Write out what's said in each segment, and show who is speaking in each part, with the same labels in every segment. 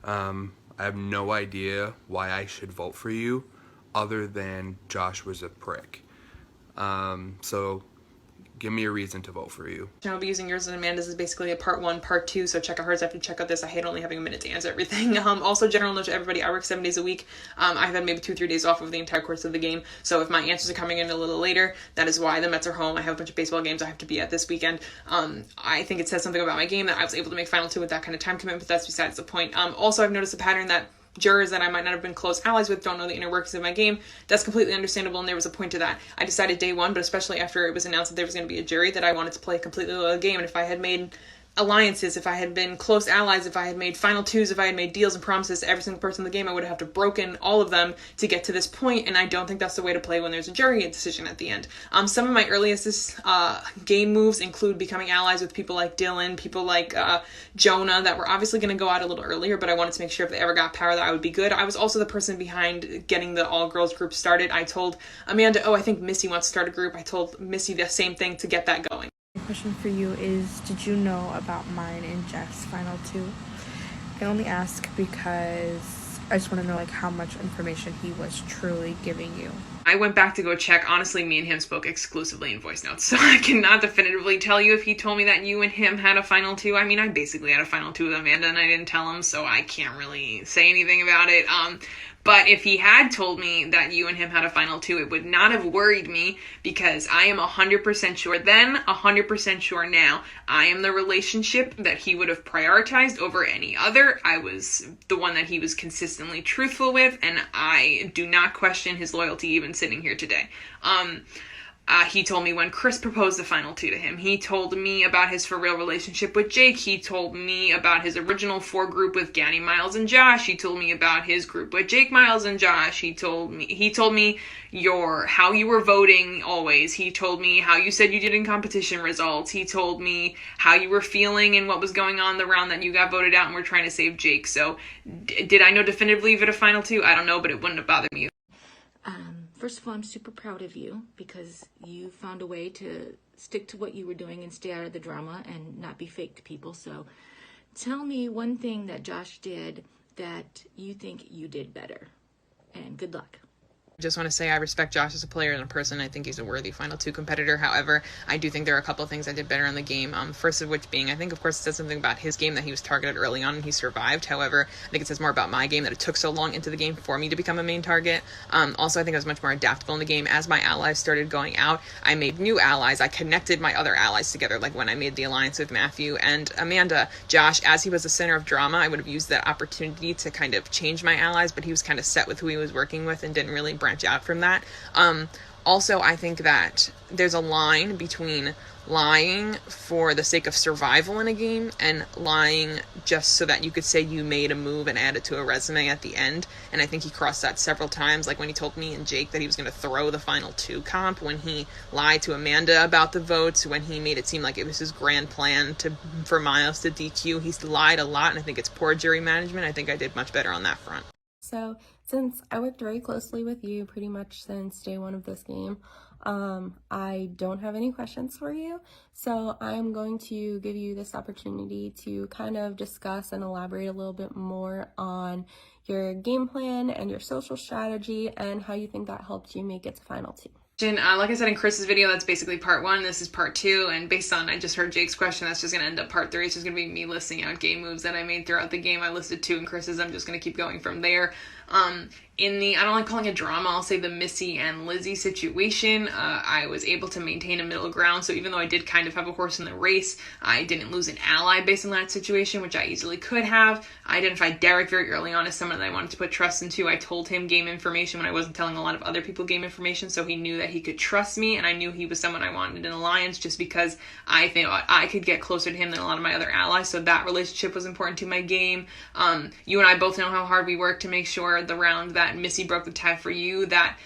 Speaker 1: I have no idea why I should vote for you other than Josh was a prick. So give me a reason to vote for you.
Speaker 2: I'll be using yours and Amanda's as basically a part 1, part 2, so check out hers after you check out this. I hate only having a minute to answer everything. Also, general note to everybody, I work 7 days a week. I've had maybe 2-3 days off of the entire course of the game, so if my answers are coming in a little later, that is why. The Mets are home. I have a bunch of baseball games I have to be at this weekend. I think it says something about my game that I was able to make final 2 with that kind of time commitment, but that's besides the point. Also, I've noticed a pattern that jurors that I might not have been close allies with don't know the inner workings of my game. That's completely understandable, and there was a point to that. I decided day 1, but especially after it was announced that there was going to be a jury, that I wanted to play a completely loyal game, and if I had made alliances, if I had been close allies, if I had made final 2s, if I had made deals and promises to every single person in the game, I would have to broken all of them to get to this point, and I don't think that's the way to play when there's a jury decision at the end. Some of my earliest game moves include becoming allies with people like Dylan, people like Jonah, that were obviously going to go out a little earlier, but I wanted to make sure if they ever got power that I would be good. I was also the person behind getting the all-girls group started. I told Amanda, I think Missy wants to start a group. I told Missy the same thing to get that going.
Speaker 3: Question for you is, did you know about mine and Jeff's final 2? I only ask because I just want to know how much information he was truly giving you.
Speaker 2: I went back to go check. Honestly, me and him spoke exclusively in voice notes, so I cannot definitively tell you if he told me that you and him had a final 2. I mean, I basically had a final 2 with Amanda and I didn't tell him, so I can't really say anything about it. But if he had told me that you and him had a final 2, it would not have worried me, because I am 100% sure then, 100% sure now, I am the relationship that he would have prioritized over any other. I was the one that he was consistently truthful with, and I do not question his loyalty even sitting here today. He told me when Chris proposed the final 2 to him. He told me about his for real relationship with Jake. He told me about his original 4 group with Ganny, Miles, and Josh. He told me about his group with Jake, Miles, and Josh. He told me how you were voting always. He told me how you said you did in competition results. He told me how you were feeling and what was going on the round that you got voted out and were trying to save Jake. So did I know definitively if it a final 2? I don't know, but it wouldn't have bothered me.
Speaker 4: First of all, I'm super proud of you because you found a way to stick to what you were doing and stay out of the drama and not be fake to people. So tell me one thing that Josh did that you think you did better, and good luck.
Speaker 2: I just want to say I respect Josh as a player and a person. I think he's a worthy final 2 competitor. However, I do think there are a couple of things I did better in the game. First of which being, I think, of course, it says something about his game that he was targeted early on and he survived. However, I think it says more about my game that it took so long into the game for me to become a main target. Also, I think I was much more adaptable in the game. As my allies started going out, I made new allies. I connected my other allies together, like when I made the alliance with Matthew and Amanda. Josh, as he was the center of drama, I would have used that opportunity to kind of change my allies, but he was kind of set with who he was working with and didn't really branch out from that. Also, I think that there's a line between lying for the sake of survival in a game and lying just so that you could say you made a move and add it to a resume at the end. And I think he crossed that several times, like when he told me and Jake that he was going to throw the final 2 comp, when he lied to Amanda about the votes, when he made it seem like it was his grand plan for Miles to DQ. He's lied a lot, and I think it's poor jury management. I think I did much better on that front.
Speaker 5: So since I worked very closely with you pretty much since day 1 of this game, I don't have any questions for you. So I'm going to give you this opportunity to kind of discuss and elaborate a little bit more on your game plan and your social strategy and how you think that helped you make it to final 2.
Speaker 2: Like I said in Chris's video, that's basically part 1. This is part 2, and based on I just heard Jake's question, that's just going to end up part 3. It's just going to be me listing out game moves that I made throughout the game. I listed 2 in Chris's. I'm just going to keep going from there. In the, I don't like calling it drama, I'll say the Missy and Lizzie situation, I was able to maintain a middle ground, so even though I did kind of have a horse in the race, I didn't lose an ally based on that situation, which I easily could have. I identified Derek very early on as someone that I wanted to put trust into. I told him game information when I wasn't telling a lot of other people game information, so he knew that he could trust me, and I knew he was someone I wanted in an alliance just because I think I could get closer to him than a lot of my other allies, so that relationship was important to my game. You and I both know how hard we worked to make sure the round that Missy broke the tie for you, that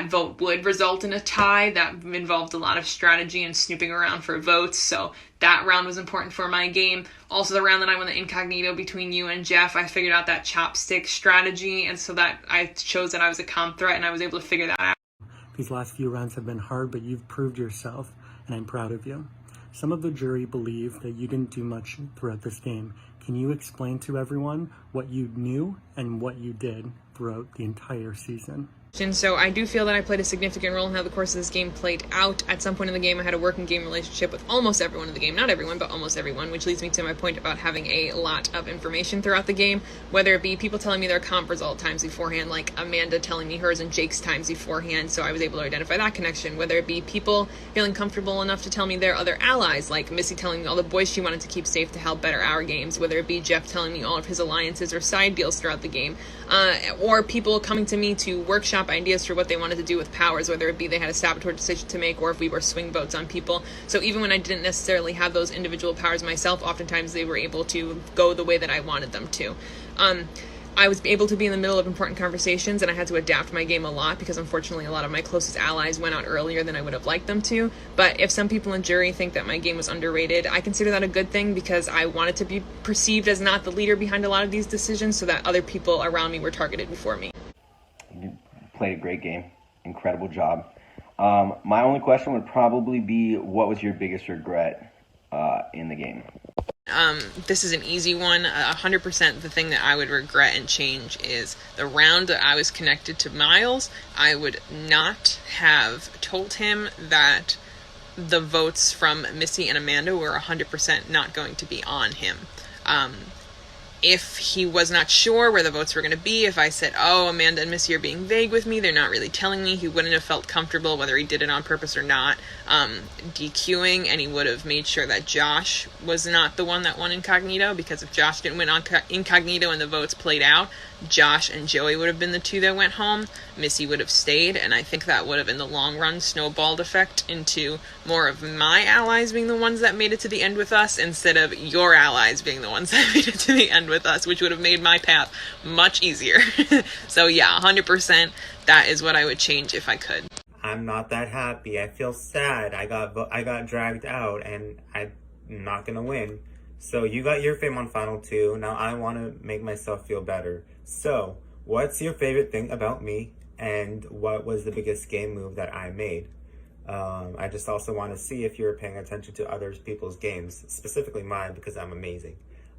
Speaker 2: vote would result in a tie. That involved a lot of strategy and snooping around for votes, so that round was important for my game. Also, the round that I won the incognito between you and Jeff, I figured out that chopstick strategy, and so that I chose that I was a comp threat, and I was able to figure that out.
Speaker 6: These last few rounds have been hard, but you've proved yourself, and I'm proud of you. Some of the jury believe that you didn't do much throughout this game. Can you explain to everyone what you knew and what you did throughout the entire season?
Speaker 2: And so I do feel that I played a significant role in how the course of this game played out. At some point in the game, I had a working game relationship with almost everyone in the game. Not everyone, but almost everyone, which leads me to my point about having a lot of information throughout the game, whether it be people telling me their comp result times beforehand, like Amanda telling me hers and Jake's times beforehand, so I was able to identify that connection, whether it be people feeling comfortable enough to tell me their other allies, like Missy telling me all the boys she wanted to keep safe to help better our games, whether it be Jeff telling me all of his alliances or side deals throughout the game, or people coming to me to workshop ideas for what they wanted to do with powers, whether it be they had a saboteur decision to make or if we were swing votes on people. So even when I didn't necessarily have those individual powers myself, oftentimes they were able to go the way that I wanted them to. I was able to be in the middle of important conversations, and I had to adapt my game a lot because unfortunately a lot of my closest allies went out earlier than I would have liked them to. But if some people in jury think that my game was underrated, I consider that a good thing because I wanted to be perceived as not the leader behind a lot of these decisions so that other people around me were targeted before me.
Speaker 7: You played a great game. Incredible job. My only question would probably be, what was your biggest regret in the game?
Speaker 2: This is an easy one. 100% the thing that I would regret and change is the round that I was connected to Miles. I would not have told him that the votes from Missy and Amanda were 100% not going to be on him. If he was not sure where the votes were going to be, if I said, oh, Amanda and Missy are being vague with me, they're not really telling me, he wouldn't have felt comfortable whether he did it on purpose or not, DQing, and he would have made sure that Josh was not the one that won incognito, because if Josh didn't win on incognito and the votes played out, Josh and Joey would have been the two that went home. Missy would have stayed, and I think that would have, in the long run, snowballed effect into more of my allies being the ones that made it to the end with us instead of your allies being the ones that made it to the end with us, which would have made my path much easier. So yeah, 100%, that is what I would change if I could.
Speaker 8: I'm not that happy. I feel sad. I got dragged out, and I'm not gonna win. So you got your fame on Final 2. Now I want to make myself feel better. So, what's your favorite thing about me, and what was the biggest game move that I made? I just also want to see if you're paying attention to other people's games, specifically mine, because I'm amazing.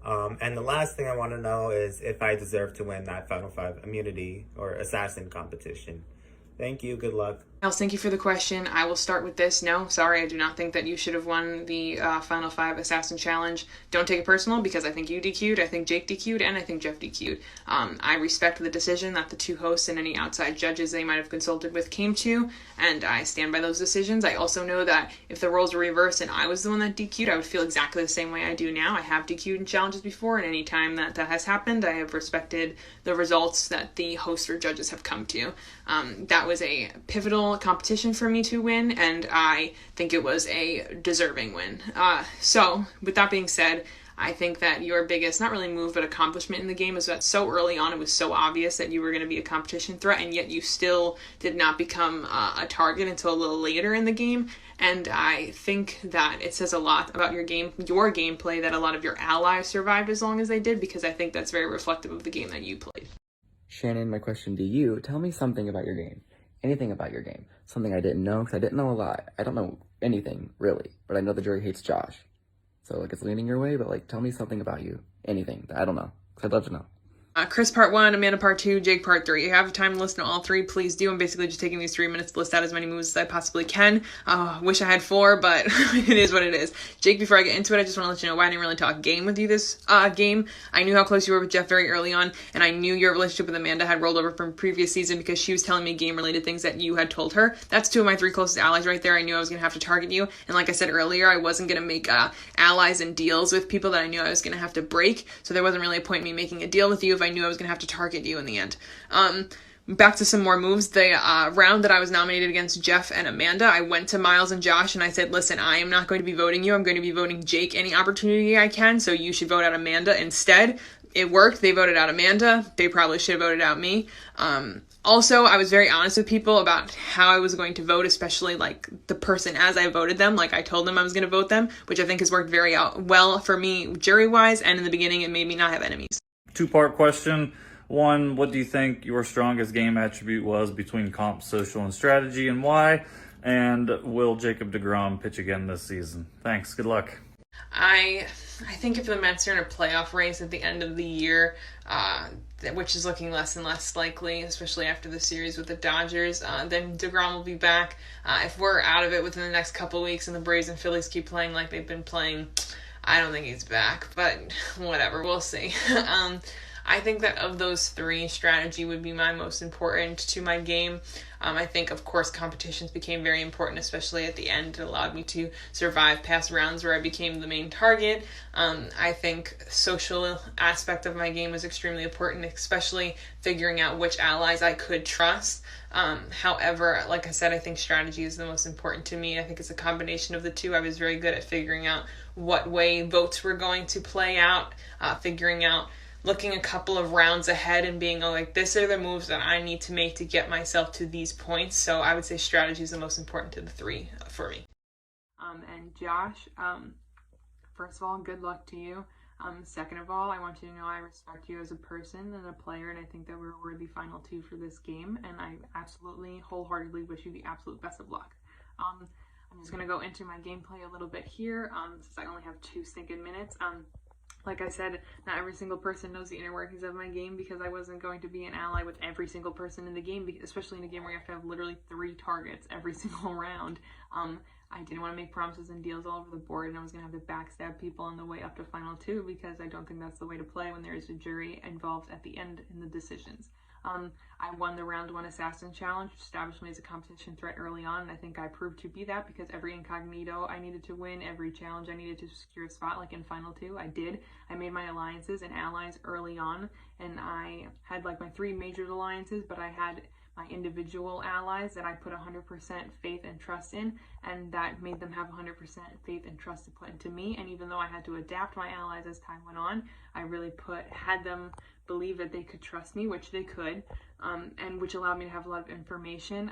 Speaker 8: And the last thing I want to know is if I deserve to win that Final 5 immunity or assassin competition. Thank you. Good luck.
Speaker 2: Miles, thank you for the question. I will start with this. No, sorry, I do not think that you should have won the Final 5 Assassin Challenge. Don't take it personal because I think you DQ'd, I think Jake DQ'd, and I think Jeff DQ'd. I respect the decision that the two hosts and any outside judges they might have consulted with came to, and I stand by those decisions. I also know that if the roles were reversed and I was the one that DQ'd, I would feel exactly the same way I do now. I have DQ'd in challenges before, and any time that that has happened, I have respected the results that the hosts or judges have come to. That was a pivotal competition for me to win, and I think it was a deserving win. So with that being said, I think that your biggest, not really move, but accomplishment in the game is that so early on it was so obvious that you were going to be a competition threat, and yet you still did not become a target until a little later in the game. And I think that it says a lot about your gameplay that a lot of your allies survived as long as they did, because I think that's very reflective of the game that you played.
Speaker 9: Shannon, my question to you, tell me something about your game. Anything about your game. Something I didn't know, because I didn't know a lot. I don't know anything, really, but I know the jury hates Josh. So, it's leaning your way, but, tell me something about you. Anything that I don't know, because I'd love to know.
Speaker 2: Chris part 1, Amanda part 2, Jake part 3. If you have time to listen to all 3, please do. I'm basically just taking these 3 minutes to list out as many moves as I possibly can. Wish I had 4, but it is what it is. Jake, before I get into it, I just want to let you know why I didn't really talk game with you this game. I knew how close you were with Jeff very early on, and I knew your relationship with Amanda had rolled over from previous season because she was telling me game-related things that you had told her. That's 2 of my 3 closest allies right there. I knew I was going to have to target you, and like I said earlier, I wasn't going to make allies and deals with people that I knew I was going to have to break, so there wasn't really a point in me making a deal with you if I knew I was going to have to target you in the end. Back to some more moves. The round that I was nominated against Jeff and Amanda, I went to Miles and Josh and I said, listen, I am not going to be voting you. I'm going to be voting Jake any opportunity I can, so you should vote out Amanda instead. It worked. They voted out Amanda. They probably should have voted out me. Also, I was very honest with people about how I was going to vote, especially the person as I voted them. I told them I was going to vote them, which I think has worked very well for me jury-wise, and in the beginning it made me not have enemies.
Speaker 10: 2-part question. 1, what do you think your strongest game attribute was between comp, social, and strategy, and why? And will Jacob deGrom pitch again this season? Thanks. Good luck.
Speaker 2: I think if the Mets are in a playoff race at the end of the year, which is looking less and less likely, especially after the series with the Dodgers, then DeGrom will be back. If we're out of it within the next couple of weeks and the Braves and Phillies keep playing like they've been playing, I don't think he's back, but whatever, we'll see. I think that of those three, strategy would be my most important to my game. I think, of course, competitions became very important, especially at the end. It allowed me to survive past rounds where I became the main target. I think social aspect of my game was extremely important, especially figuring out which allies I could trust. However, like I said, I think strategy is the most important to me. I think it's a combination of the two. I was very good at figuring out what way votes were going to play out, looking a couple of rounds ahead and being like, this are the moves that I need to make to get myself to these points. So I would say strategy is the most important to the three for me. And Josh, first of all, good luck to you. Second of all, I want you to know I respect you as a person and a player, and I think that we're a worthy final two for this game, and I absolutely, wholeheartedly wish you the absolute best of luck. I'm just going to go into my gameplay a little bit here, since I only have 2 stinking minutes. Like I said, not every single person knows the inner workings of my game because I wasn't going to be an ally with every single person in the game, especially in a game where you have to have literally 3 targets every single round. I didn't want to make promises and deals all over the board, and I was going to have to backstab people on the way up to Final 2 because I don't think that's the way to play when there is a jury involved at the end in the decisions. I won the round 1 assassin challenge, which established me as a competition threat early on, and I think I proved to be that because every incognito I needed to win, every challenge I needed to secure a spot, like in Final 2, I did. I made my alliances and allies early on, and I had like my 3 major alliances, but I had my individual allies that I put 100% faith and trust in, and that made them have 100% faith and trust to put into me. And even though I had to adapt my allies as time went on, I really had them believe that they could trust me, which they could, and which allowed me to have a lot of information.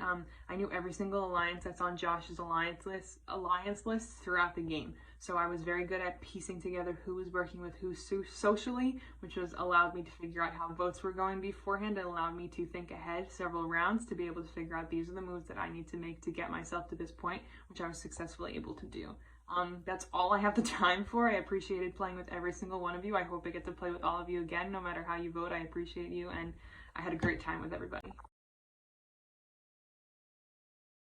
Speaker 2: I knew every single alliance that's on Josh's alliance list throughout the game. So I was very good at piecing together who was working with who socially, which allowed me to figure out how votes were going beforehand and allowed me to think ahead several rounds to be able to figure out these are the moves that I need to make to get myself to this point, which I was successfully able to do. That's all I have the time for. I appreciated playing with every single one of you. I hope I get to play with all of you again, no matter how you vote. I appreciate you, and I had a great time with everybody.